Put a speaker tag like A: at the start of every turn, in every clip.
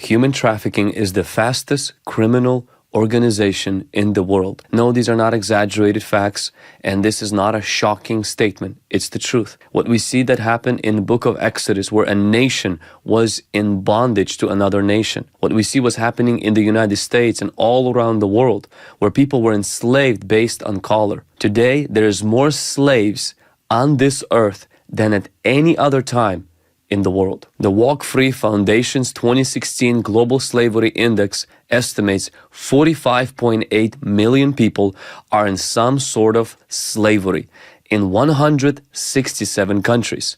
A: human trafficking is the fastest criminal organization in the world. No, these are not exaggerated facts, and this is not a shocking statement. It's the truth. What we see that happened in the book of Exodus, where a nation was in bondage to another nation. What we see was happening in the United States and all around the world, where people were enslaved based on color. Today, there is more slaves on this earth than at any other time in the world. The Walk Free Foundation's 2016 Global Slavery Index estimates 45.8 million people are in some sort of slavery in 167 countries.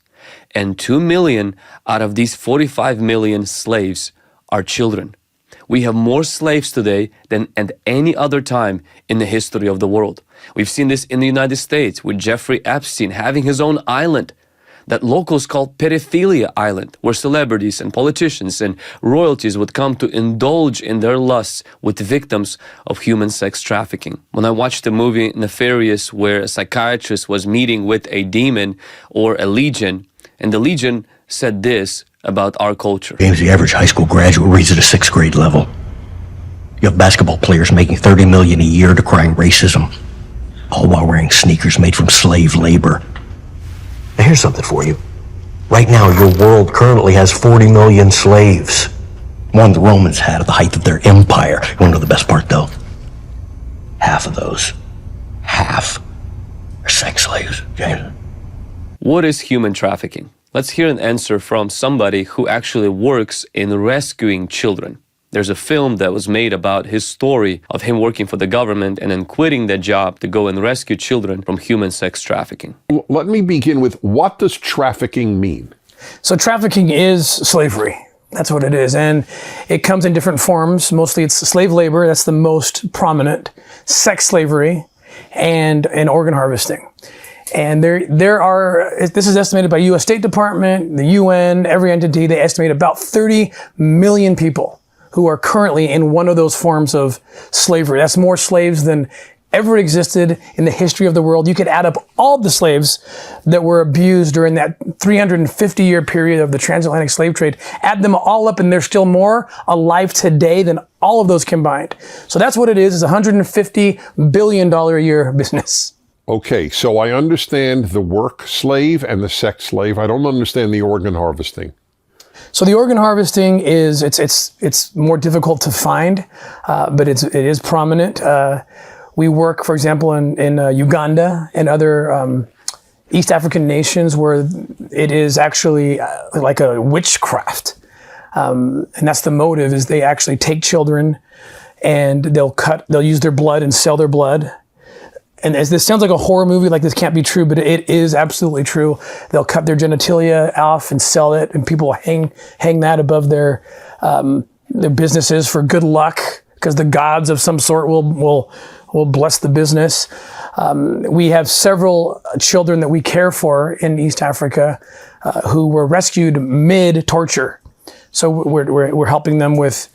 A: And 2 million out of these 45 million slaves are children. We have more slaves today than at any other time in the history of the world. We've seen this in the United States with Jeffrey Epstein having his own island that locals call Pedophilia Island, where celebrities and politicians and royalties would come to indulge in their lusts with victims of human sex trafficking. When I watched the movie Nefarious, where a psychiatrist was meeting with a demon or a legion, and the legion said this about our culture.
B: James, the average high school graduate reads at a 6th grade level. You have basketball players making $30 million a year decrying racism, all while wearing sneakers made from slave labor. Now here's something for you. Right now, your world currently has 40 million slaves. One the Romans had at the height of their empire. You want to know the best part, though? Half of those, half, are sex slaves, James.
A: What is human trafficking? Let's hear an answer from somebody who actually works in rescuing children. There's a film that was made about his story of him working for the government and then quitting that job to go and rescue children from human sex trafficking.
C: Let me begin with, what does trafficking mean?
D: So trafficking is slavery. That's what it is. And it comes in different forms. Mostly it's slave labor. That's the most prominent. Sex slavery and organ harvesting. And there are, this is estimated by U.S. State Department, the UN, every entity, they estimate about 30 million people who are currently in one of those forms of slavery. That's more slaves than ever existed in the history of the world. You could add up all the slaves that were abused during that 350-year period of the transatlantic slave trade, add them all up, and there's still more alive today than all of those combined. So that's what it is. It's a $150 billion a year business.
C: Okay, so I understand the work slave and the sex slave. I don't understand the organ harvesting.
D: So the organ harvesting is, it's more difficult to find, but it is prominent. We work, for example, in Uganda and other East African nations where it is actually like a witchcraft. And that's the motive, is they actually take children and they'll use their blood and sell their blood. And as this sounds like a horror movie, like this can't be true, but it is absolutely true. They'll cut their genitalia off and sell it, and people hang that above their businesses for good luck, because the gods of some sort will bless the business. We have several children that we care for in East Africa who were rescued mid-torture. So we're helping them with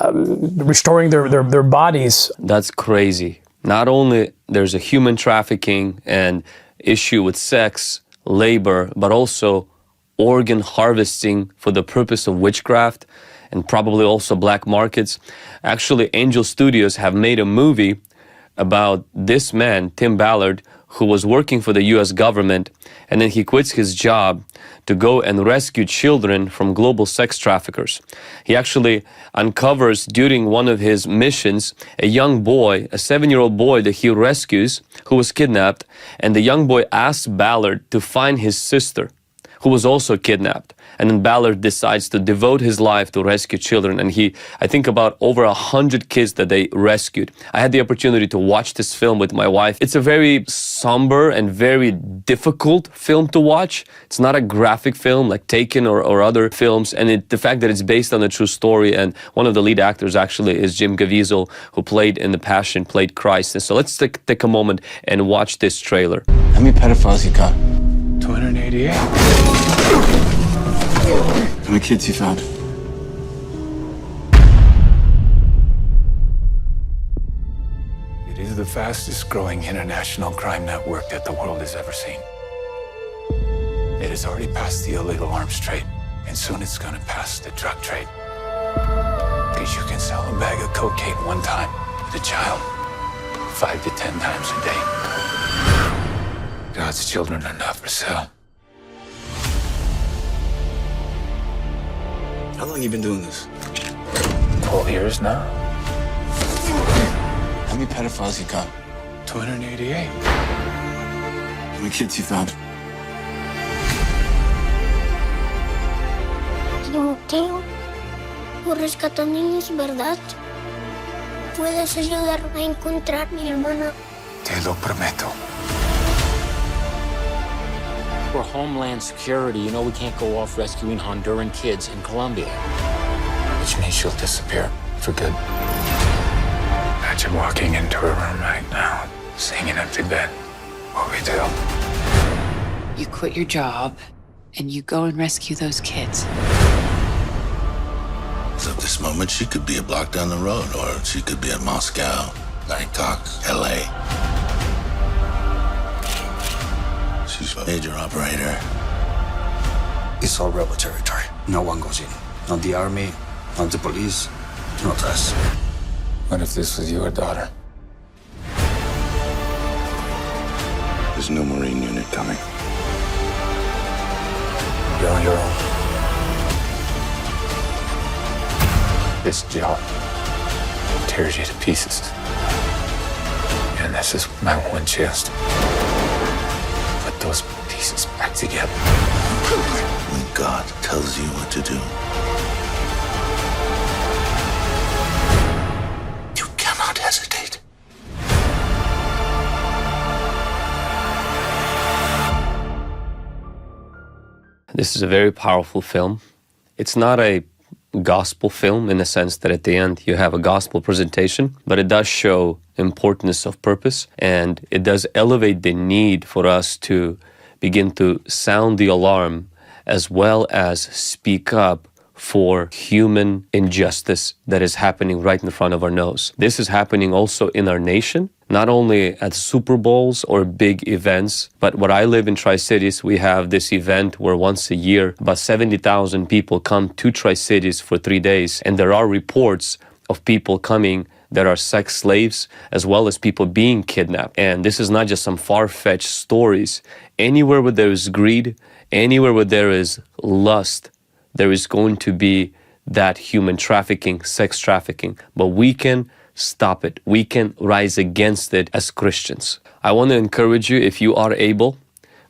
D: restoring their bodies.
A: That's crazy. Not only there's a human trafficking and issue with sex, labor, but also organ harvesting for the purpose of witchcraft and probably also black markets. Actually, Angel Studios have made a movie about this man, Tim Ballard, who was working for the US government, and then he quits his job to go and rescue children from global sex traffickers. He actually uncovers during one of his missions a young boy, a 7-year-old boy that he rescues, who was kidnapped, and the young boy asks Ballard to find his sister, who was also kidnapped. And then Ballard decides to devote his life to rescue children. And I think about over 100 kids that they rescued. I had the opportunity to watch this film with my wife. It's a very somber and very difficult film to watch. It's not a graphic film like Taken or other films. And the fact that it's based on a true story, and one of the lead actors actually is Jim Caviezel, who played in The Passion, played Christ. And so let's take a moment and watch this trailer.
E: How many pedophiles you got?
F: 288.
E: How many kids you found?
F: It is the fastest growing international crime network that the world has ever seen. It has already passed the illegal arms trade, and soon it's going to pass the drug trade. cocaine one time with a child, 5 to 10 times a day. God's children are not for sale.
E: How long you been doing this?
F: 12 years now.
E: How many pedophiles you caught?
F: 288.
E: How many kids you found?
G: Timoteo, tú rescatas niños, ¿verdad? ¿Puedes ayudarme a encontrar a mi hermana?
F: Te lo prometo.
H: For Homeland Security, you know we can't go off rescuing Honduran kids in Colombia.
F: Which means she'll disappear for good. Imagine walking into her room right now, seeing an empty bed. What we do?
I: You quit your job and you go and rescue those kids.
J: So at this moment, she could be a block down the road, or she could be at Moscow, Bangkok, LA. She's a major operator.
E: It's all rebel territory. No one goes in. Not the army, not the police, not us.
F: What if this was your daughter?
J: There's no Marine unit coming.
F: You're on your own. This job tears you to pieces. And this is my one chance to put those pieces back together.
J: When God tells you what to do, you cannot hesitate.
A: This is a very powerful film. It's not a gospel film in the sense that at the end you have a gospel presentation, but it does show importance of purpose, and it does elevate the need for us to begin to sound the alarm as well as speak up for human injustice that is happening right in front of our nose. This is happening also in our nation, not only at Super Bowls or big events, but where I live in Tri-Cities, we have this event where once a year, about 70,000 people come to Tri-Cities for 3 days. And there are reports of people coming that are sex slaves, as well as people being kidnapped. And this is not just some far-fetched stories. Anywhere where there is greed, anywhere where there is lust, there is going to be that human trafficking, sex trafficking. But we can stop it. We can rise against it as Christians. I want to encourage you, if you are able,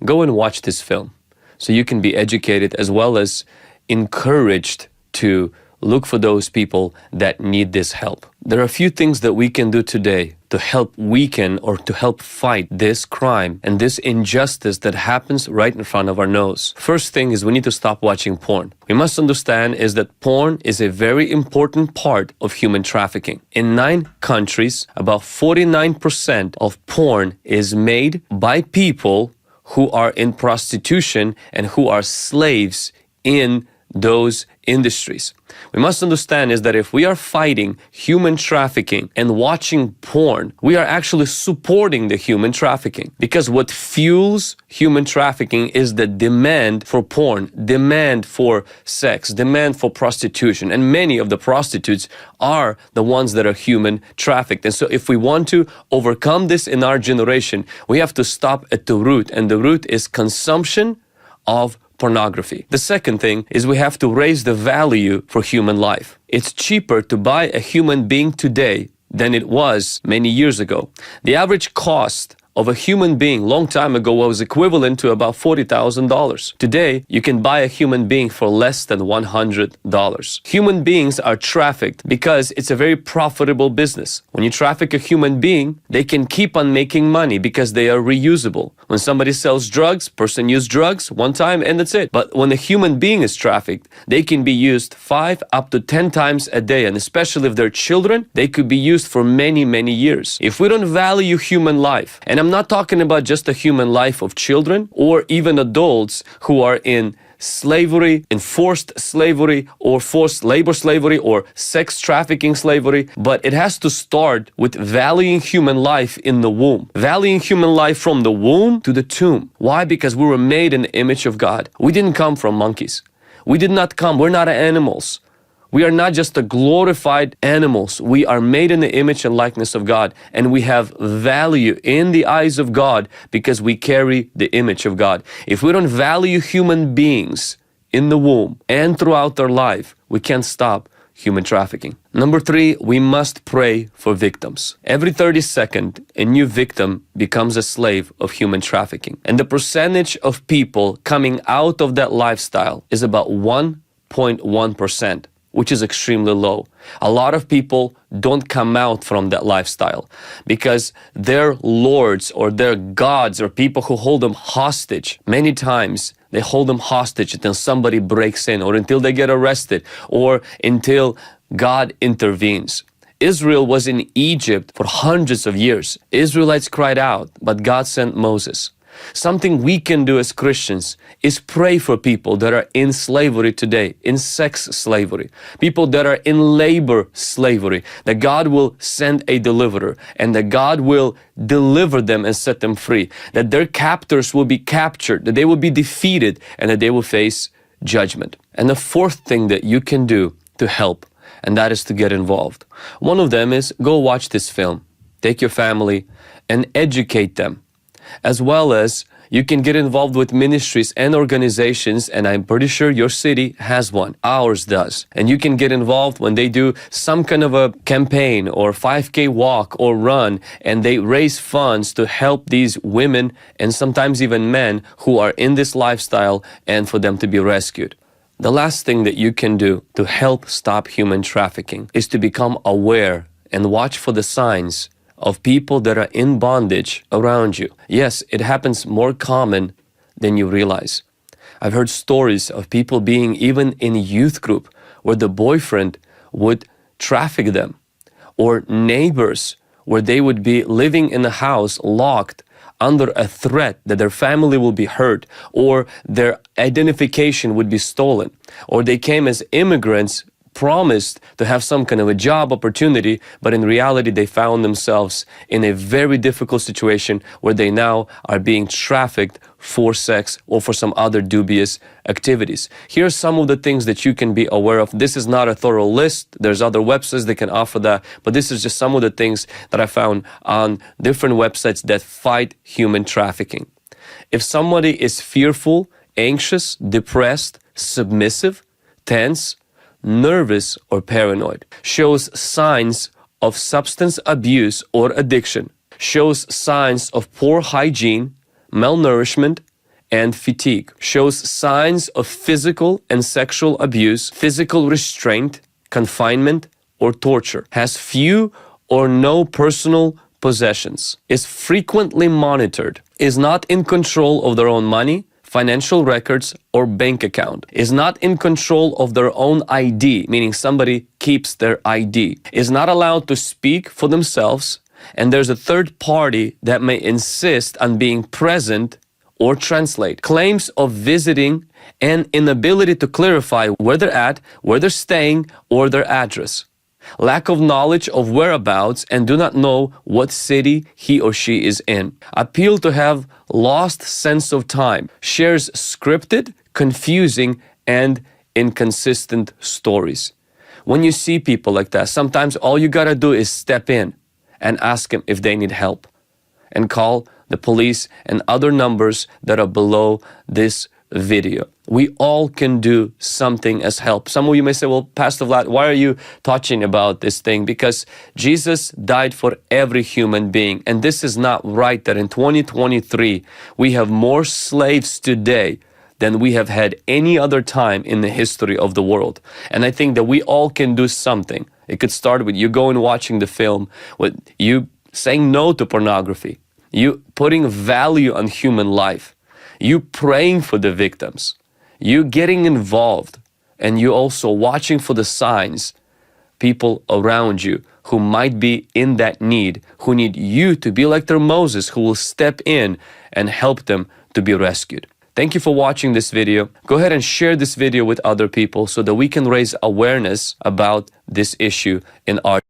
A: go and watch this film so you can be educated as well as encouraged to look for those people that need this help. There are a few things that we can do today to help weaken or to help fight this crime and this injustice that happens right in front of our nose. First thing is we need to stop watching porn. We must understand is that porn is a very important part of human trafficking. In 9 countries, about 49% of porn is made by people who are in prostitution and who are slaves in those industries. We must understand is that if we are fighting human trafficking and watching porn, we are actually supporting the human trafficking, because what fuels human trafficking is the demand for porn, demand for sex, demand for prostitution, and many of the prostitutes are the ones that are human trafficked. And so if we want to overcome this in our generation, we have to stop at the root, and the root is consumption of pornography. The second thing is we have to raise the value for human life. It's cheaper to buy a human being today than it was many years ago. The average cost of a human being long time ago was equivalent to about $40,000. Today, you can buy a human being for less than $100. Human beings are trafficked because it's a very profitable business. When you traffic a human being, they can keep on making money because they are reusable. When somebody sells drugs, person uses drugs one time and that's it. But when a human being is trafficked, they can be used 5 up to 10 times a day. And especially if they're children, they could be used for many, many years. If we don't value human life, and I'm not talking about just the human life of children or even adults who are in slavery, enforced slavery, or forced labor slavery, or sex trafficking slavery, but it has to start with valuing human life in the womb. Valuing human life from the womb to the tomb. Why? Because we were made in the image of God. We didn't come from monkeys. We did not come, we're not animals. We are not just the glorified animals. We are made in the image and likeness of God, and we have value in the eyes of God because we carry the image of God. If we don't value human beings in the womb and throughout their life, we can't stop human trafficking. Number 3, we must pray for victims. Every 32nd, a new victim becomes a slave of human trafficking. And the percentage of people coming out of that lifestyle is about 1.1%, which is extremely low. A lot of people don't come out from that lifestyle because their lords or their gods or people who hold them hostage, many times they hold them hostage until somebody breaks in or until they get arrested or until God intervenes. Israel was in Egypt for hundreds of years. Israelites cried out, but God sent Moses. Something we can do as Christians is pray for people that are in slavery today, in sex slavery, people that are in labor slavery, that God will send a deliverer and that God will deliver them and set them free, that their captors will be captured, that they will be defeated, and that they will face judgment. And the 4th thing that you can do to help, and that is to get involved. One of them is go watch this film, take your family and educate them. As well as you can get involved with ministries and organizations, and I'm pretty sure your city has one. Ours does. And you can get involved when they do some kind of a campaign or 5K walk or run, and they raise funds to help these women and sometimes even men who are in this lifestyle and for them to be rescued. The last thing that you can do to help stop human trafficking is to become aware and watch for the signs of people that are in bondage around you. Yes, it happens more common than you realize. I've heard stories of people being even in a youth group where the boyfriend would traffic them, or neighbors where they would be living in a house locked under a threat that their family will be hurt or their identification would be stolen, or they came as immigrants promised to have some kind of a job opportunity, but in reality they found themselves in a very difficult situation where they now are being trafficked for sex or for some other dubious activities. Here are some of the things that you can be aware of. This is not a thorough list. There's other websites that can offer that, but this is just some of the things that I found on different websites that fight human trafficking. If somebody is fearful, anxious, depressed, submissive, tense, nervous, or paranoid, shows signs of substance abuse or addiction, shows signs of poor hygiene, malnourishment, and fatigue, shows signs of physical and sexual abuse, physical restraint, confinement, or torture, has few or no personal possessions, is frequently monitored, is not in control of their own money, financial records, or bank account, is not in control of their own ID, meaning somebody keeps their ID, is not allowed to speak for themselves, and there's a third party that may insist on being present or translate, claims of visiting and inability to clarify where they're at, where they're staying, or their address, lack of knowledge of whereabouts and do not know what city he or she is in, appeal to have lost sense of time, shares scripted, confusing, and inconsistent stories. When you see people like that, sometimes all you gotta do is step in and ask them if they need help and call the police and other numbers that are below this video. We all can do something as help. Some of you may say, well, Pastor Vlad, why are you touching about this thing? Because Jesus died for every human being. And this is not right that in 2023, we have more slaves today than we have had any other time in the history of the world. And I think that we all can do something. It could start with you going watching the film, with you saying no to pornography, you putting value on human life, you praying for the victims, you getting involved, and you also watching for the signs, people around you who might be in that need, who need you to be like their Moses, who will step in and help them to be rescued. Thank you for watching this video. Go ahead and share this video with other people so that we can raise awareness about this issue in our